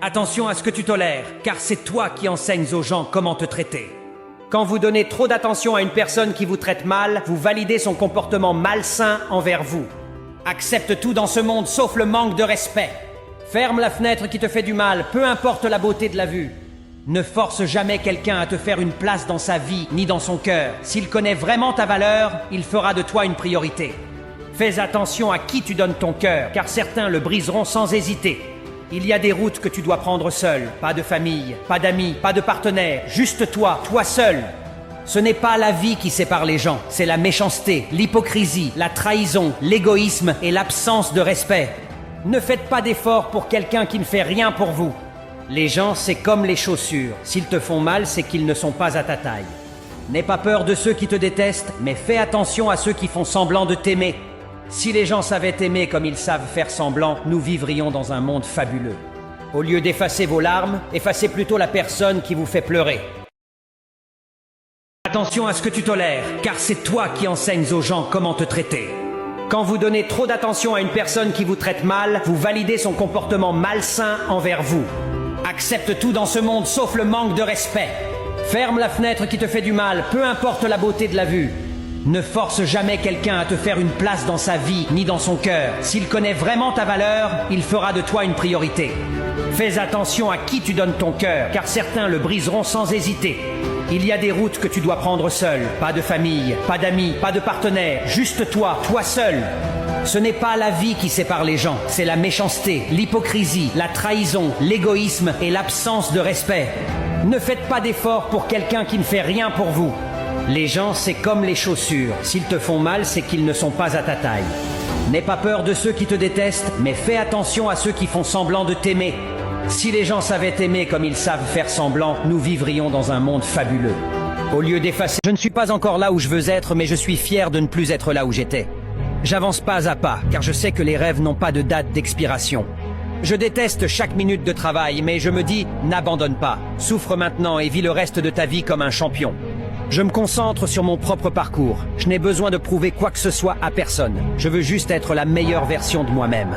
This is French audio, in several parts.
Attention à ce que tu tolères, car c'est toi qui enseignes aux gens comment te traiter. Quand vous donnez trop d'attention à une personne qui vous traite mal, vous validez son comportement malsain envers vous. Accepte tout dans ce monde sauf le manque de respect. Ferme la fenêtre qui te fait du mal, peu importe la beauté de la vue. Ne force jamais quelqu'un à te faire une place dans sa vie ni dans son cœur. S'il connaît vraiment ta valeur, il fera de toi une priorité. Fais attention à qui tu donnes ton cœur, car certains le briseront sans hésiter. Il y a des routes que tu dois prendre seul, pas de famille, pas d'amis, pas de partenaire, juste toi, toi seul. Ce n'est pas la vie qui sépare les gens, c'est la méchanceté, l'hypocrisie, la trahison, l'égoïsme et l'absence de respect. Ne faites pas d'efforts pour quelqu'un qui ne fait rien pour vous. Les gens, c'est comme les chaussures. S'ils te font mal, c'est qu'ils ne sont pas à ta taille. N'aie pas peur de ceux qui te détestent, mais fais attention à ceux qui font semblant de t'aimer. Si les gens savaient aimer comme ils savent faire semblant, nous vivrions dans un monde fabuleux. Au lieu d'effacer vos larmes, effacez plutôt la personne qui vous fait pleurer. Attention à ce que tu tolères, car c'est toi qui enseignes aux gens comment te traiter. Quand vous donnez trop d'attention à une personne qui vous traite mal, vous validez son comportement malsain envers vous. Accepte tout dans ce monde sauf le manque de respect. Ferme la fenêtre qui te fait du mal, peu importe la beauté de la vue. Ne force jamais quelqu'un à te faire une place dans sa vie ni dans son cœur. S'il connaît vraiment ta valeur, il fera de toi une priorité. Fais attention à qui tu donnes ton cœur, car certains le briseront sans hésiter. Il y a des routes que tu dois prendre seul, pas de famille, pas d'amis, pas de partenaire, juste toi, toi seul. Ce n'est pas la vie qui sépare les gens, c'est la méchanceté, l'hypocrisie, la trahison, l'égoïsme et l'absence de respect. Ne faites pas d'efforts pour quelqu'un qui ne fait rien pour vous. Les gens, c'est comme les chaussures. S'ils te font mal, c'est qu'ils ne sont pas à ta taille. N'aie pas peur de ceux qui te détestent, mais fais attention à ceux qui font semblant de t'aimer. Si les gens savaient aimer comme ils savent faire semblant, nous vivrions dans un monde fabuleux. Au lieu d'effacer... Je ne suis pas encore là où je veux être, mais je suis fier de ne plus être là où j'étais. J'avance pas à pas, car je sais que les rêves n'ont pas de date d'expiration. Je déteste chaque minute de travail, mais je me dis, n'abandonne pas. Souffre maintenant et vis le reste de ta vie comme un champion. Je me concentre sur mon propre parcours. Je n'ai besoin de prouver quoi que ce soit à personne. Je veux juste être la meilleure version de moi-même.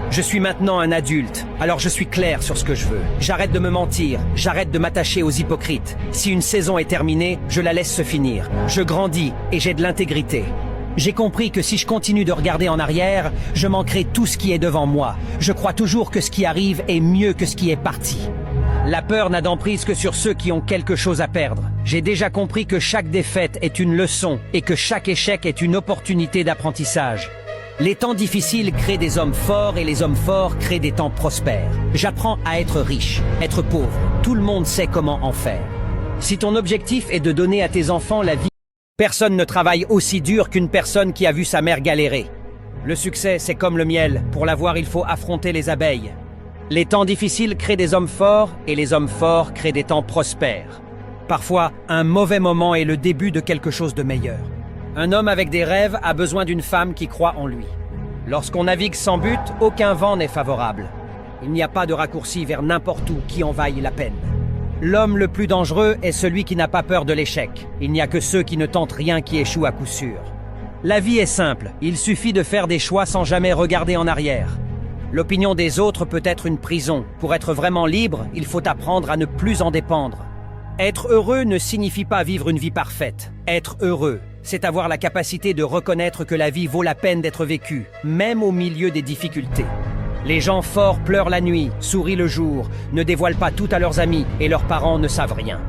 Je suis maintenant un adulte, alors je suis clair sur ce que je veux. J'arrête de me mentir, j'arrête de m'attacher aux hypocrites. Si une saison est terminée, je la laisse se finir. Je grandis et j'ai de l'intégrité. J'ai compris que si je continue de regarder en arrière, je manquerai tout ce qui est devant moi. Je crois toujours que ce qui arrive est mieux que ce qui est parti. La peur n'a d'emprise que sur ceux qui ont quelque chose à perdre. J'ai déjà compris que chaque défaite est une leçon et que chaque échec est une opportunité d'apprentissage. Les temps difficiles créent des hommes forts et les hommes forts créent des temps prospères. J'apprends à être riche, être pauvre. Tout le monde sait comment en faire. Si ton objectif est de donner à tes enfants la vie, personne ne travaille aussi dur qu'une personne qui a vu sa mère galérer. Le succès, c'est comme le miel. Pour l'avoir, il faut affronter les abeilles. Les temps difficiles créent des hommes forts et les hommes forts créent des temps prospères. Parfois, un mauvais moment est le début de quelque chose de meilleur. Un homme avec des rêves a besoin d'une femme qui croit en lui. Lorsqu'on navigue sans but, aucun vent n'est favorable. Il n'y a pas de raccourci vers n'importe où qui en vaille la peine. L'homme le plus dangereux est celui qui n'a pas peur de l'échec. Il n'y a que ceux qui ne tentent rien qui échouent à coup sûr. La vie est simple, il suffit de faire des choix sans jamais regarder en arrière. L'opinion des autres peut être une prison. Pour être vraiment libre, il faut apprendre à ne plus en dépendre. Être heureux ne signifie pas vivre une vie parfaite. Être heureux, c'est avoir la capacité de reconnaître que la vie vaut la peine d'être vécue, même au milieu des difficultés. Les gens forts pleurent la nuit, sourient le jour, ne dévoilent pas tout à leurs amis et leurs parents ne savent rien.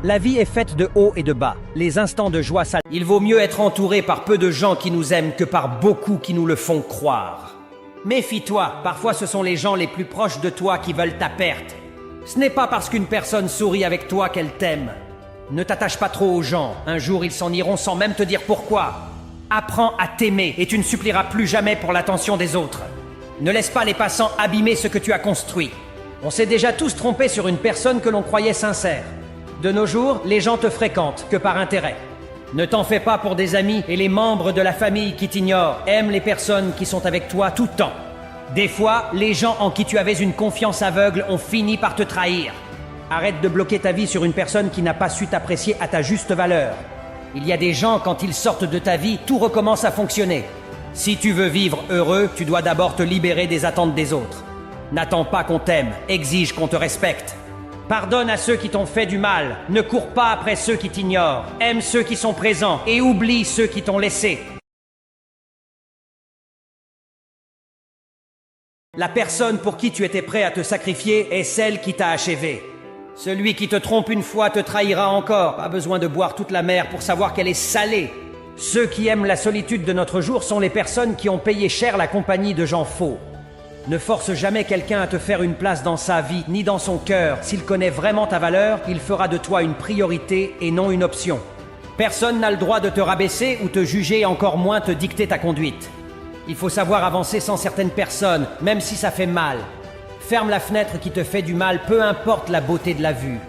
La vie est faite de hauts et de bas. Les instants de joie s'alternent. Il vaut mieux être entouré par peu de gens qui nous aiment que par beaucoup qui nous le font croire. Méfie-toi, parfois ce sont les gens les plus proches de toi qui veulent ta perte. Ce n'est pas parce qu'une personne sourit avec toi qu'elle t'aime. Ne t'attache pas trop aux gens, un jour ils s'en iront sans même te dire pourquoi. Apprends à t'aimer et tu ne supplieras plus jamais pour l'attention des autres. Ne laisse pas les passants abîmer ce que tu as construit. On s'est déjà tous trompés sur une personne que l'on croyait sincère. De nos jours, les gens te fréquentent que par intérêt. Ne t'en fais pas pour des amis et les membres de la famille qui t'ignorent. Aime les personnes qui sont avec toi tout le temps. Des fois, les gens en qui tu avais une confiance aveugle ont fini par te trahir. Arrête de bloquer ta vie sur une personne qui n'a pas su t'apprécier à ta juste valeur. Il y a des gens, quand ils sortent de ta vie, tout recommence à fonctionner. Si tu veux vivre heureux, tu dois d'abord te libérer des attentes des autres. N'attends pas qu'on t'aime, exige qu'on te respecte. Pardonne à ceux qui t'ont fait du mal, ne cours pas après ceux qui t'ignorent, aime ceux qui sont présents et oublie ceux qui t'ont laissé. La personne pour qui tu étais prêt à te sacrifier est celle qui t'a achevé. Celui qui te trompe une fois te trahira encore. Pas besoin de boire toute la mer pour savoir qu'elle est salée. Ceux qui aiment la solitude de notre jour sont les personnes qui ont payé cher la compagnie de gens faux. Ne force jamais quelqu'un à te faire une place dans sa vie, ni dans son cœur. S'il connaît vraiment ta valeur, il fera de toi une priorité et non une option. Personne n'a le droit de te rabaisser ou te juger, encore moins te dicter ta conduite. Il faut savoir avancer sans certaines personnes, même si ça fait mal. Ferme la fenêtre qui te fait du mal, peu importe la beauté de la vue.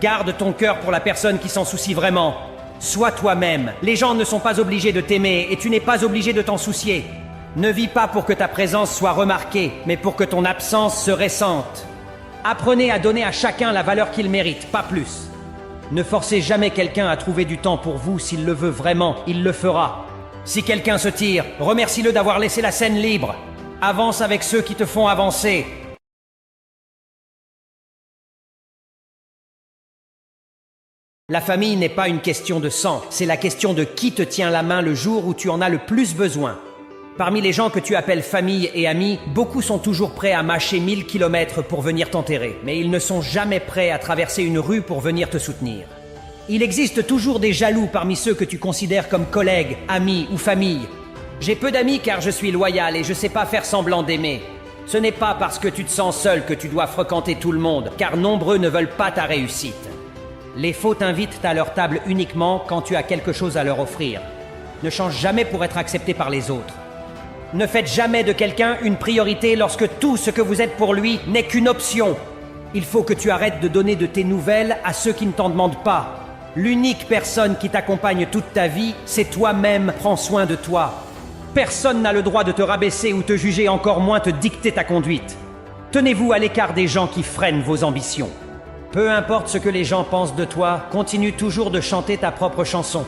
Garde ton cœur pour la personne qui s'en soucie vraiment. Sois toi-même. Les gens ne sont pas obligés de t'aimer et tu n'es pas obligé de t'en soucier. Ne vis pas pour que ta présence soit remarquée, mais pour que ton absence se ressente. Apprenez à donner à chacun la valeur qu'il mérite, pas plus. Ne forcez jamais quelqu'un à trouver du temps pour vous. S'il le veut vraiment, il le fera. Si quelqu'un se tire, remercie-le d'avoir laissé la scène libre. Avance avec ceux qui te font avancer. La famille n'est pas une question de sang, c'est la question de qui te tient la main le jour où tu en as le plus besoin. Parmi les gens que tu appelles famille et amis, beaucoup sont toujours prêts à mâcher 1000 kilomètres pour venir t'enterrer, mais ils ne sont jamais prêts à traverser une rue pour venir te soutenir. Il existe toujours des jaloux parmi ceux que tu considères comme collègues, amis ou famille. J'ai peu d'amis car je suis loyal et je sais pas faire semblant d'aimer. Ce n'est pas parce que tu te sens seul que tu dois fréquenter tout le monde, car nombreux ne veulent pas ta réussite. Les faux t'invitent à leur table uniquement quand tu as quelque chose à leur offrir. Ne change jamais pour être accepté par les autres. Ne faites jamais de quelqu'un une priorité lorsque tout ce que vous êtes pour lui n'est qu'une option. Il faut que tu arrêtes de donner de tes nouvelles à ceux qui ne t'en demandent pas. L'unique personne qui t'accompagne toute ta vie, c'est toi-même. Prends soin de toi. Personne n'a le droit de te rabaisser ou te juger, encore moins te dicter ta conduite. Tenez-vous à l'écart des gens qui freinent vos ambitions. Peu importe ce que les gens pensent de toi, continue toujours de chanter ta propre chanson.